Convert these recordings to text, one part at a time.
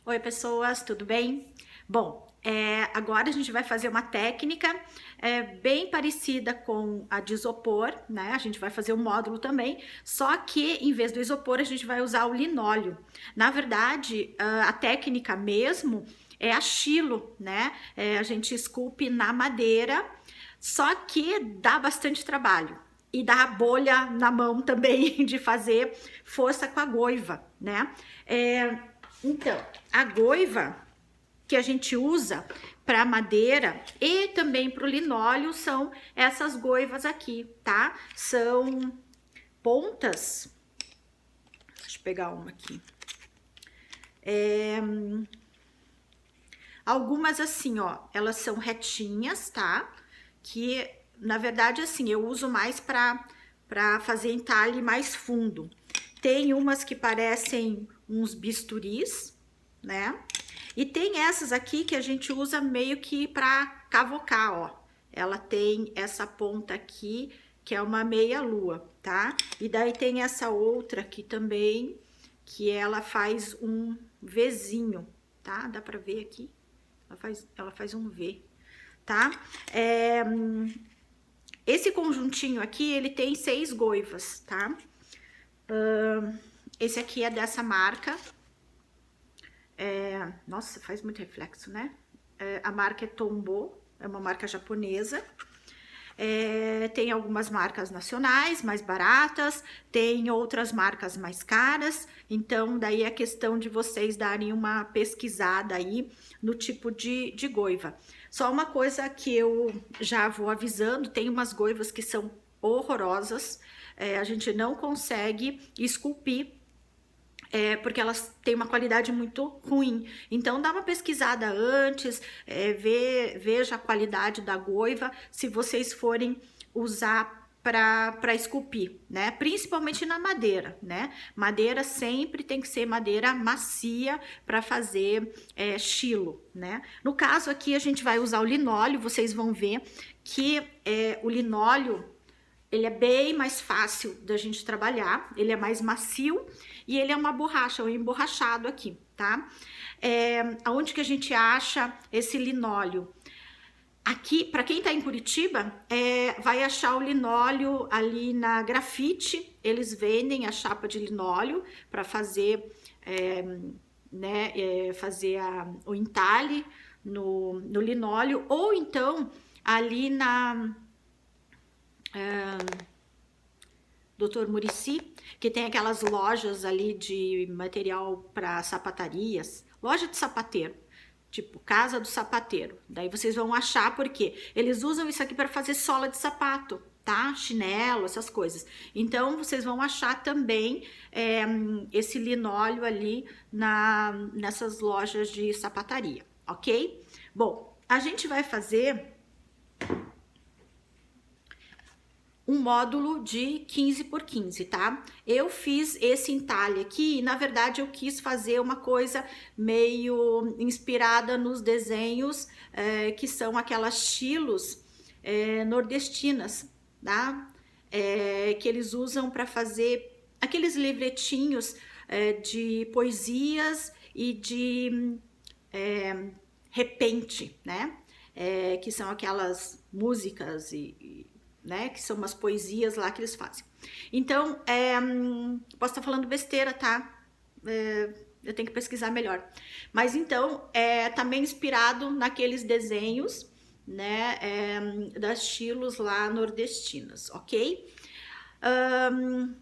Oi, pessoas, tudo bem? Bom, agora a gente vai fazer uma técnica bem parecida com a de isopor, né? A gente vai fazer o módulo também, só que em vez do isopor a gente vai usar o linóleo. Na verdade, a técnica mesmo é a Stilo, né? A gente esculpe na madeira, só que dá bastante trabalho. E dá bolha na mão também de fazer força com a goiva, né? Então, a goiva que a gente usa para madeira e também para o linóleo são essas goivas aqui, tá? São pontas. Deixa eu pegar uma aqui. Algumas assim, ó, elas são retinhas, tá? Que na verdade assim, eu uso mais para fazer entalhe mais fundo. Tem umas que parecem uns bisturis, né? E tem essas aqui que a gente usa meio que para cavocar, ó. Ela tem essa ponta aqui, que é uma meia-lua, tá? E daí tem essa outra aqui também, que ela faz um Vzinho, tá? Dá pra ver aqui? Ela faz um V, tá? Esse conjuntinho aqui, ele tem 6 goivas, tá? Esse aqui é dessa marca. Nossa, faz muito reflexo, né? A marca é Tombow, é uma marca japonesa. Tem algumas marcas nacionais mais baratas, tem outras marcas mais caras, então daí é questão de vocês darem uma pesquisada aí no tipo de goiva. Só uma coisa que eu já vou avisando, tem umas goivas que são horrorosas, a gente não consegue esculpir porque elas têm uma qualidade muito ruim. Então dá uma pesquisada antes, veja a qualidade da goiva, se vocês forem usar para esculpir, né? Principalmente na madeira, né? Madeira sempre tem que ser madeira macia para fazer estilo, né? No caso aqui a gente vai usar o linóleo, vocês vão ver que o linóleo ele é bem mais fácil da gente trabalhar, ele é mais macio e ele é uma borracha, um emborrachado aqui, tá? Aonde que a gente acha esse linóleo? Aqui, para quem tá em Curitiba, vai achar o linóleo ali na Grafite, eles vendem a chapa de linóleo para fazer, fazer o entalhe no linóleo, ou então ali na Dr. Muricy, que tem aquelas lojas ali de material para sapatarias, loja de sapateiro, tipo Casa do Sapateiro. Daí vocês vão achar porque eles usam isso aqui para fazer sola de sapato, tá? Chinelo, essas coisas. Então vocês vão achar também esse linóleo ali nessas lojas de sapataria, ok? Bom, a gente vai fazer um módulo de 15 por 15, tá? Eu fiz esse entalhe aqui e, na verdade, eu quis fazer uma coisa meio inspirada nos desenhos que são aquelas estilos nordestinas, tá? Que eles usam para fazer aqueles livretinhos de poesias e de repente, né? Que são aquelas músicas né, que são umas poesias lá que eles fazem. Então, posso estar falando besteira, tá? Eu tenho que pesquisar melhor. Mas então, também inspirado naqueles desenhos, né, das estilos lá nordestinas, ok?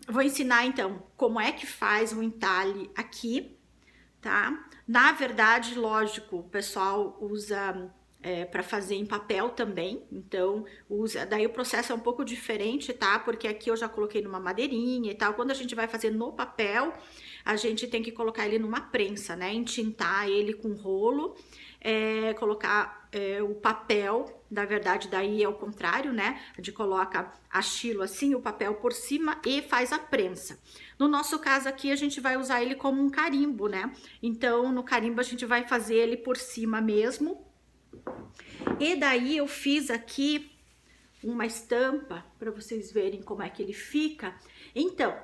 Vou ensinar então como é que faz um entalhe aqui, tá? Na verdade, lógico, o pessoal usa para fazer em papel também, então daí o processo é um pouco diferente, tá? Porque aqui eu já coloquei numa madeirinha e tal. Quando a gente vai fazer no papel, a gente tem que colocar ele numa prensa, né? Entintar ele com rolo, colocar o papel, na verdade daí é o contrário, né? A gente coloca a estilo assim, o papel por cima e faz a prensa. No nosso caso aqui, a gente vai usar ele como um carimbo, né? Então, no carimbo a gente vai fazer ele por cima mesmo. E daí eu fiz aqui uma estampa para vocês verem como é que ele fica. Então,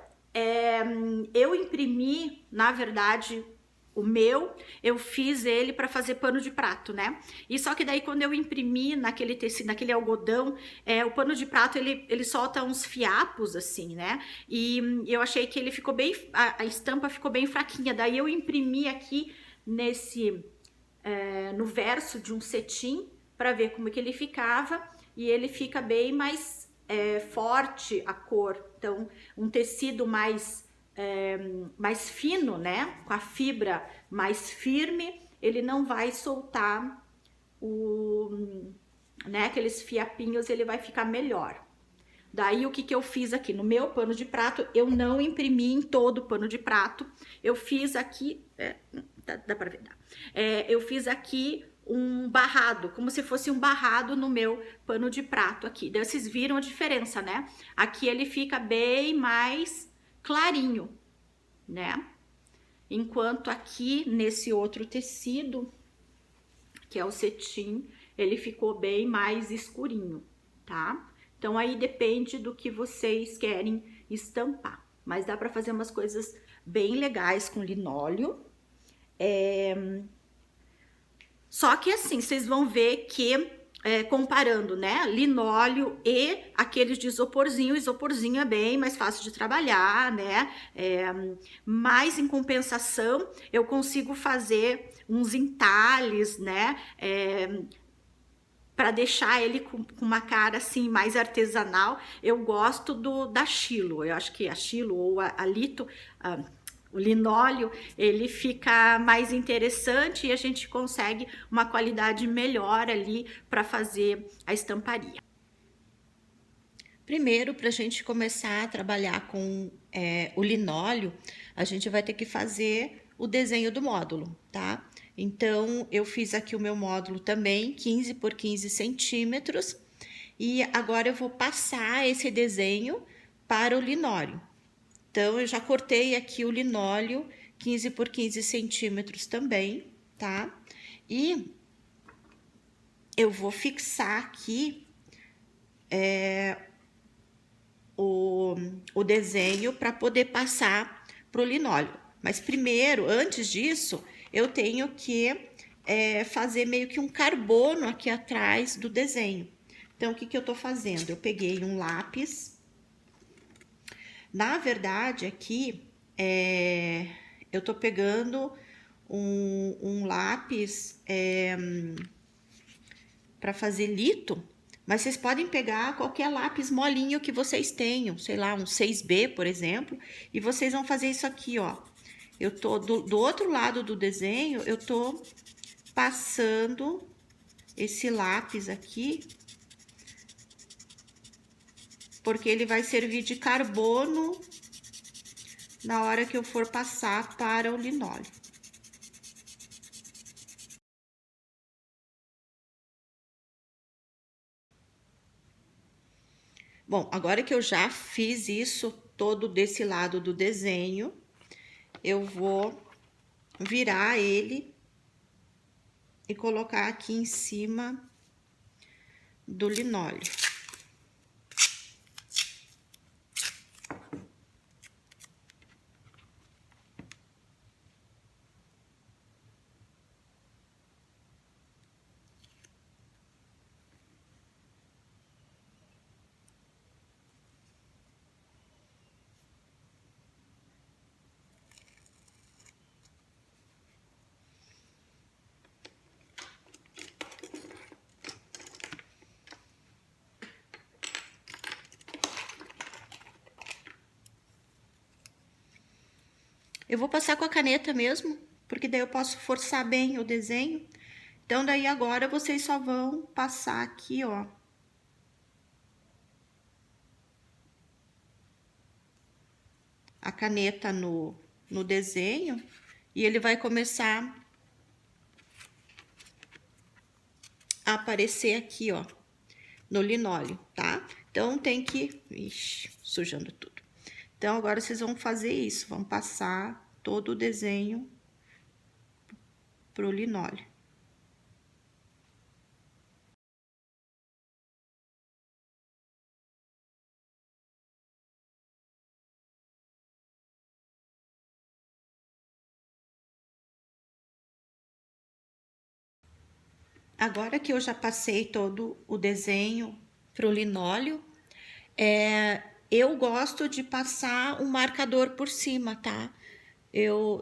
eu imprimi, na verdade, O meu, eu fiz ele para fazer pano de prato, né? E só que daí quando eu imprimi naquele tecido, naquele algodão, o pano de prato ele solta uns fiapos assim, né? E eu achei que ele ficou bem, a estampa ficou bem fraquinha. Daí eu imprimi aqui no verso de um cetim para ver como que ele ficava, e ele fica bem mais forte a cor. Então, um tecido mais fino, né? Com a fibra mais firme, ele não vai soltar aqueles fiapinhos, ele vai ficar melhor. Daí o que eu fiz aqui no meu pano de prato, eu não imprimi em todo o pano de prato, eu fiz aqui, dá pra ver, eu fiz aqui um barrado, como se fosse um barrado no meu pano de prato aqui. Daí vocês viram a diferença, né? Aqui ele fica bem mais clarinho, né? Enquanto aqui nesse outro tecido, que é o cetim, ele ficou bem mais escurinho, tá? Então aí depende do que vocês querem estampar, mas dá para fazer umas coisas bem legais com linóleo. Só que assim, vocês vão ver que comparando, né, linóleo e aqueles de isoporzinho, o isoporzinho é bem mais fácil de trabalhar, né, mas em compensação eu consigo fazer uns entalhes, né, para deixar ele com uma cara assim mais artesanal. Eu gosto da Chilo, eu acho que a Chilo ou a Lito, o linóleo, ele fica mais interessante e a gente consegue uma qualidade melhor ali para fazer a estamparia. Primeiro, para a gente começar a trabalhar com o linóleo, a gente vai ter que fazer o desenho do módulo, tá? Então, eu fiz aqui o meu módulo também, 15 por 15 centímetros, e agora eu vou passar esse desenho para o linóleo. Então, eu já cortei aqui o linóleo 15 por 15 centímetros também, tá? E eu vou fixar aqui o desenho para poder passar para o linóleo. Mas primeiro, antes disso, eu tenho que fazer meio que um carbono aqui atrás do desenho. Então, o que eu estou fazendo? Eu peguei um lápis. Na verdade, aqui, eu estou pegando um lápis para fazer lito, mas vocês podem pegar qualquer lápis molinho que vocês tenham, sei lá, um 6B, por exemplo, e vocês vão fazer isso aqui, ó. Eu tô do outro lado do desenho, eu tô passando esse lápis aqui, porque ele vai servir de carbono na hora que eu for passar para o linóleo. Bom, agora que eu já fiz isso todo desse lado do desenho, eu vou virar ele e colocar aqui em cima do linóleo. Eu vou passar com a caneta mesmo, porque daí eu posso forçar bem o desenho. Então, daí agora vocês só vão passar aqui, ó. A caneta no desenho e ele vai começar a aparecer aqui, ó, no linóleo, tá? Então, tem que... Ixi, sujando tudo. Então, agora vocês vão fazer isso, vão passar todo o desenho pro linóleo. Agora que eu já passei todo o desenho para o linóleo, eu gosto de passar um marcador por cima, tá?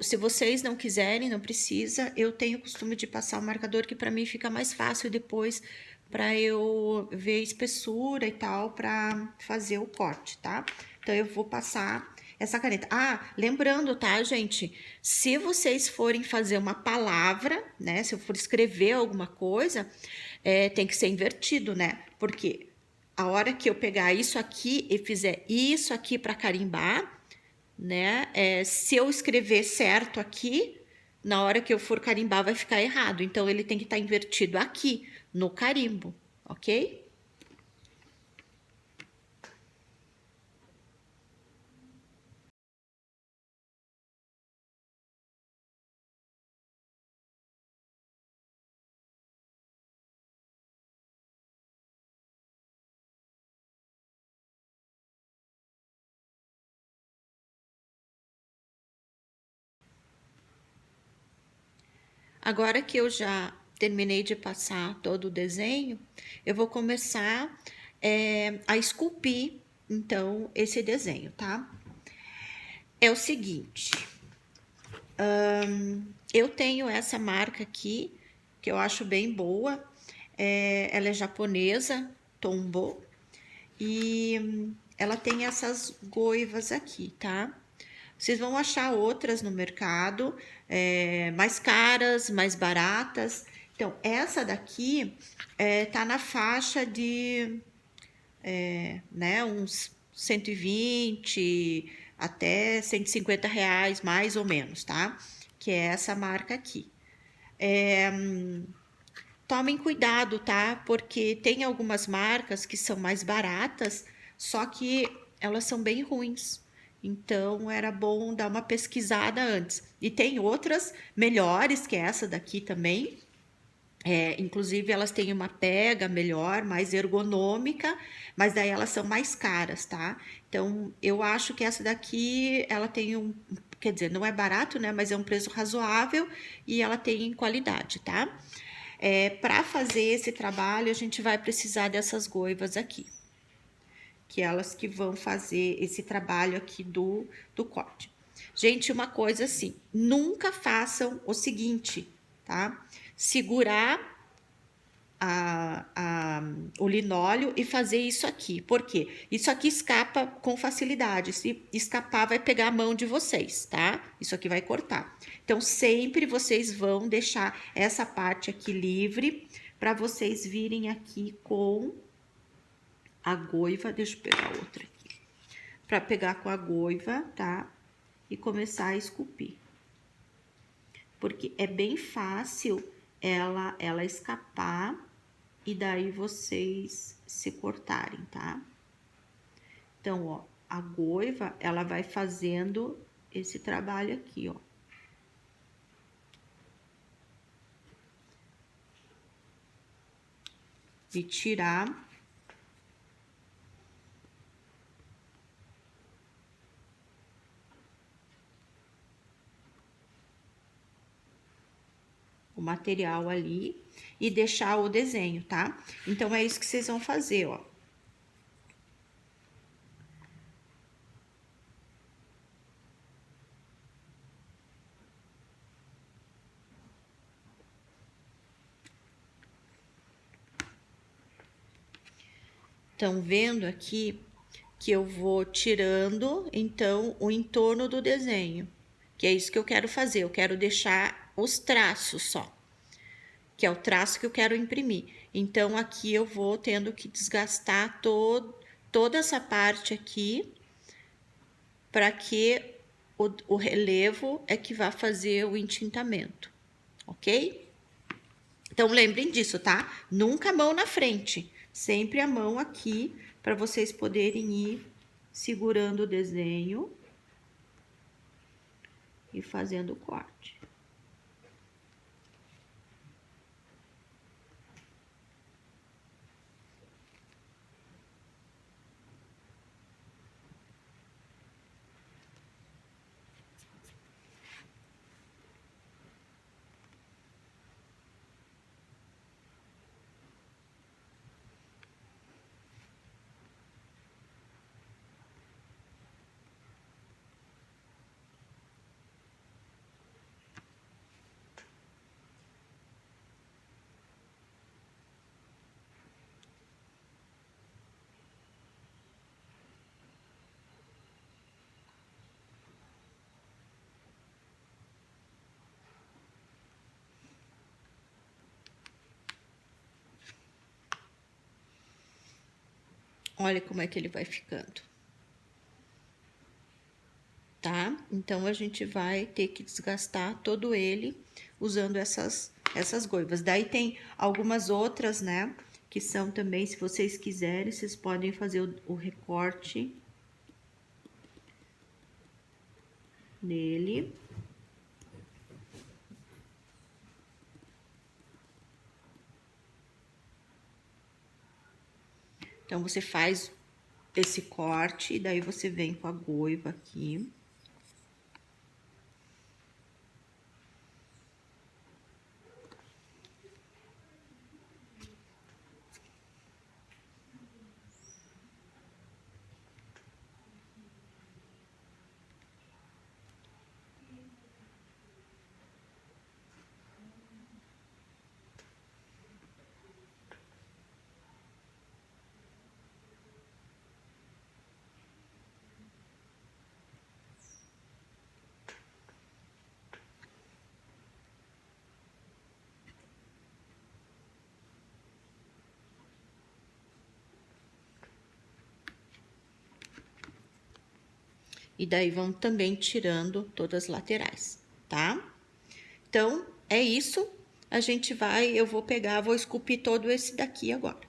Se vocês não quiserem, não precisa, eu tenho o costume de passar o marcador que para mim fica mais fácil depois para eu ver a espessura e tal para fazer o corte, tá? Então eu vou passar essa caneta. Ah, lembrando, tá, gente? Se vocês forem fazer uma palavra, né? Se eu for escrever alguma coisa, tem que ser invertido, né? Porque a hora que eu pegar isso aqui e fizer isso aqui para carimbar, né? Se eu escrever certo aqui, na hora que eu for carimbar vai ficar errado. Então ele tem que estar invertido aqui no carimbo, ok? Agora que eu já terminei de passar todo o desenho, eu vou começar a esculpir, então, esse desenho, tá? É o seguinte, eu tenho essa marca aqui, que eu acho bem boa, ela é japonesa, Tombow, e ela tem essas goivas aqui, tá? Vocês vão achar outras no mercado, mais caras, mais baratas. Então, essa daqui tá na faixa de né, uns 120 até R$ 150, mais ou menos, tá? Que é essa marca aqui. Tomem cuidado, tá? Porque tem algumas marcas que são mais baratas, só que elas são bem ruins. Então era bom dar uma pesquisada antes. E tem outras melhores que essa daqui também. Inclusive elas têm uma pega melhor, mais ergonômica, mas daí elas são mais caras, tá? Então eu acho que essa daqui ela tem quer dizer, não é barato, né? Mas é um preço razoável e ela tem qualidade, tá? Para fazer esse trabalho, a gente vai precisar dessas goivas aqui, que elas que vão fazer esse trabalho aqui do corte. Gente, uma coisa assim, nunca façam o seguinte, tá? Segurar o linóleo e fazer isso aqui. Por quê? Isso aqui escapa com facilidade. Se escapar, vai pegar a mão de vocês, tá? Isso aqui vai cortar. Então, sempre vocês vão deixar essa parte aqui livre para vocês virem aqui com a goiva. Deixa eu pegar outra aqui. Para pegar com a goiva, tá? E começar a esculpir. Porque é bem fácil ela escapar e daí vocês se cortarem, tá? Então, ó, a goiva, ela vai fazendo esse trabalho aqui, ó. De tirar o material ali e deixar o desenho, tá? Então, é isso que vocês vão fazer, ó. Estão vendo aqui que eu vou tirando, então, o entorno do desenho. Que é isso que eu quero fazer, eu quero deixar os traços só. Que é o traço que eu quero imprimir. Então, aqui eu vou tendo que desgastar toda essa parte aqui, para que o relevo é que vai fazer o entintamento, ok? Então, lembrem disso, tá? Nunca a mão na frente, sempre a mão aqui, para vocês poderem ir segurando o desenho e fazendo o corte. Olha como é que ele vai ficando. Tá? Então, a gente vai ter que desgastar todo ele usando essas goivas. Daí tem algumas outras, né? Que são também, se vocês quiserem, vocês podem fazer o recorte nele. Então, você faz esse corte e daí você vem com a goiva aqui. E daí vão também tirando todas as laterais, tá? Então, é isso. A gente vai, eu vou pegar, vou esculpir todo esse daqui agora.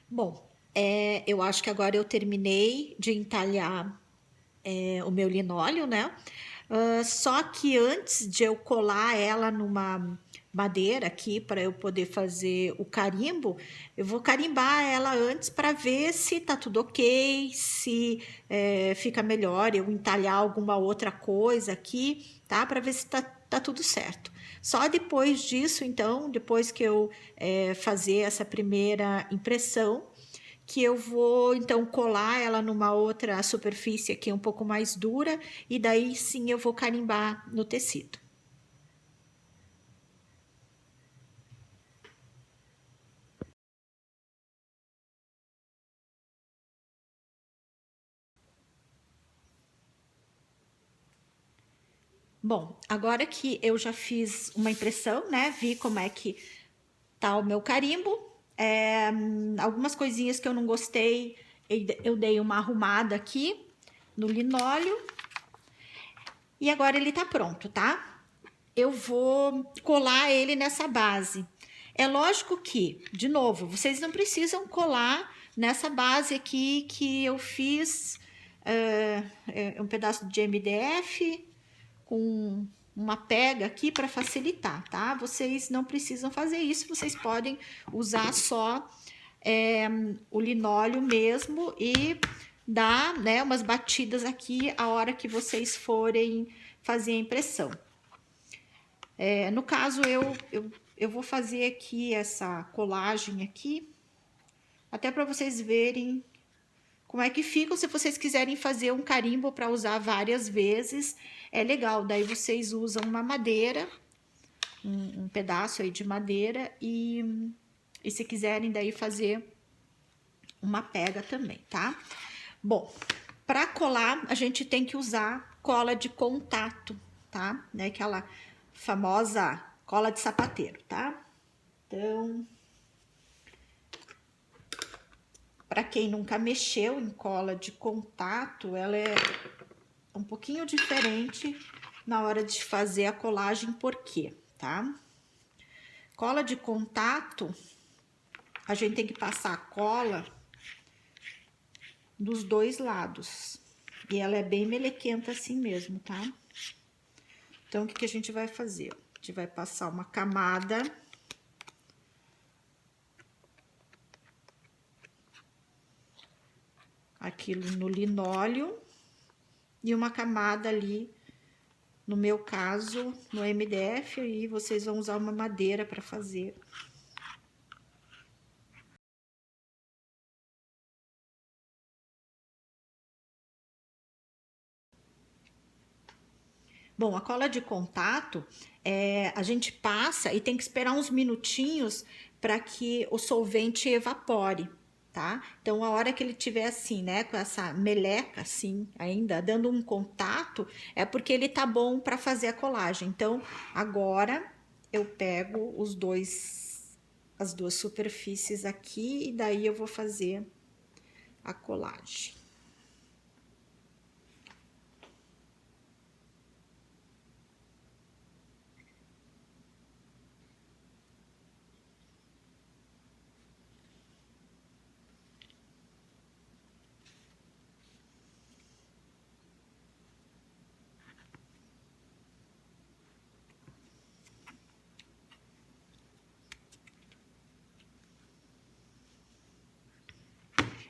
Bom, eu acho que agora eu terminei de entalhar o meu linóleo, né? Só que antes de eu colar ela numa madeira aqui para eu poder fazer o carimbo, eu vou carimbar ela antes para ver se tá tudo ok, se fica melhor eu entalhar alguma outra coisa aqui, tá? Para ver se tá tudo certo. Só depois disso, então, depois que eu fazer essa primeira impressão, que eu vou então colar ela numa outra superfície aqui um pouco mais dura e daí sim eu vou carimbar no tecido. Bom, agora que eu já fiz uma impressão, né? Vi como é que tá o meu carimbo. Algumas coisinhas que eu não gostei, eu dei uma arrumada aqui no linóleo. E agora ele tá pronto, tá? Eu vou colar ele nessa base. É lógico que, de novo, vocês não precisam colar nessa base aqui que eu fiz um pedaço de MDF com uma pega aqui para facilitar, tá? Vocês não precisam fazer isso, vocês podem usar só o linóleo mesmo e dar, né, umas batidas aqui a hora que vocês forem fazer a impressão. No caso, eu vou fazer aqui essa colagem aqui, até para vocês verem como é que fica. Se vocês quiserem fazer um carimbo para usar várias vezes, é legal. Daí vocês usam uma madeira, um pedaço aí de madeira e se quiserem daí fazer uma pega também, tá? Bom, para colar a gente tem que usar cola de contato, tá? Né? Aquela famosa cola de sapateiro, tá? Então, para quem nunca mexeu em cola de contato, ela é um pouquinho diferente na hora de fazer a colagem, por quê, tá? Cola de contato, a gente tem que passar a cola dos dois lados. E ela é bem melequenta assim mesmo, tá? Então, o que a gente vai fazer? A gente vai passar uma camada aqui no linóleo e uma camada ali, no meu caso, no MDF, aí vocês vão usar uma madeira para fazer. Bom, a cola de contato, a gente passa e tem que esperar uns minutinhos para que o solvente evapore, tá? Então, a hora que ele tiver assim, né, com essa meleca assim, ainda dando um contato, é porque ele tá bom para fazer a colagem. Então, agora eu pego as duas superfícies aqui e daí eu vou fazer a colagem.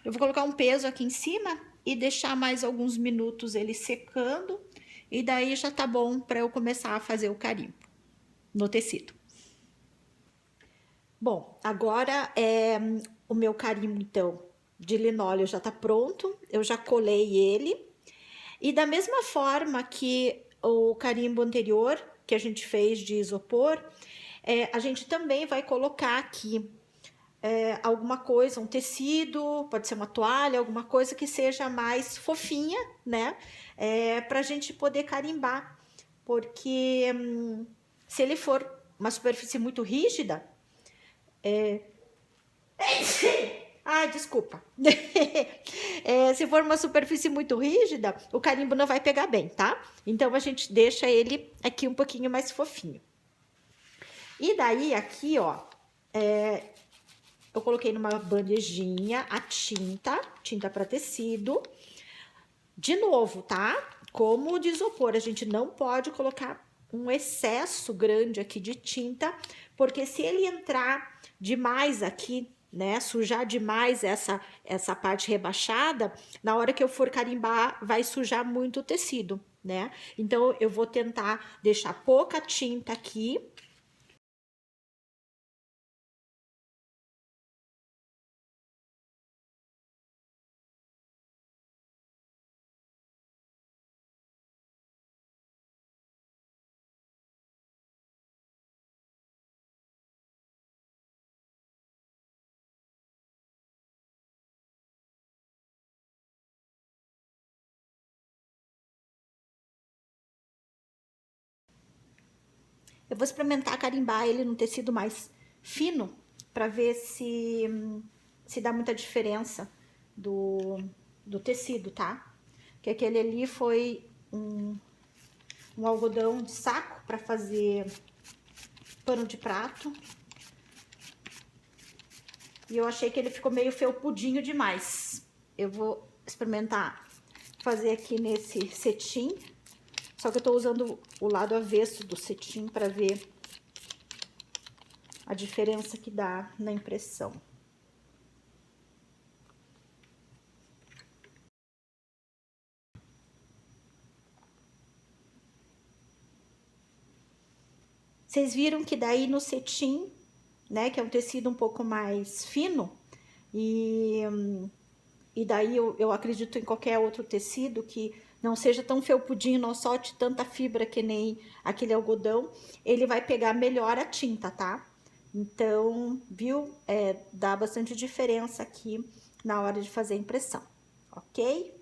Eu vou colocar um peso aqui em cima e deixar mais alguns minutos ele secando. E daí já tá bom para eu começar a fazer o carimbo no tecido. Bom, agora o meu carimbo, então, de linóleo já tá pronto. Eu já colei ele. E da mesma forma que o carimbo anterior, que a gente fez de isopor, a gente também vai colocar aqui alguma coisa, um tecido, pode ser uma toalha, alguma coisa que seja mais fofinha, né? Pra gente poder carimbar. Porque se ele for uma superfície muito rígida, Ai, desculpa. Se for uma superfície muito rígida, o carimbo não vai pegar bem, tá? Então, a gente deixa ele aqui um pouquinho mais fofinho. E daí, aqui, ó, eu coloquei numa bandejinha a tinta para tecido. De novo, tá? Como de isopor, a gente não pode colocar um excesso grande aqui de tinta, porque se ele entrar demais aqui, né, sujar demais essa parte rebaixada, na hora que eu for carimbar, vai sujar muito o tecido, né? Então, eu vou tentar deixar pouca tinta aqui. Eu vou experimentar carimbar ele num tecido mais fino para ver se dá muita diferença do tecido, tá? Que aquele ali foi um algodão de saco para fazer pano de prato. E eu achei que ele ficou meio felpudinho demais. Eu vou experimentar fazer aqui nesse cetim. Só que eu tô usando o lado avesso do cetim para ver a diferença que dá na impressão. Vocês viram que daí no cetim, né, que é um tecido um pouco mais fino, e e daí eu acredito em qualquer outro tecido que não seja tão felpudinho, não solte tanta fibra que nem aquele algodão, ele vai pegar melhor a tinta, tá? Então, viu? Dá bastante diferença aqui na hora de fazer a impressão, ok?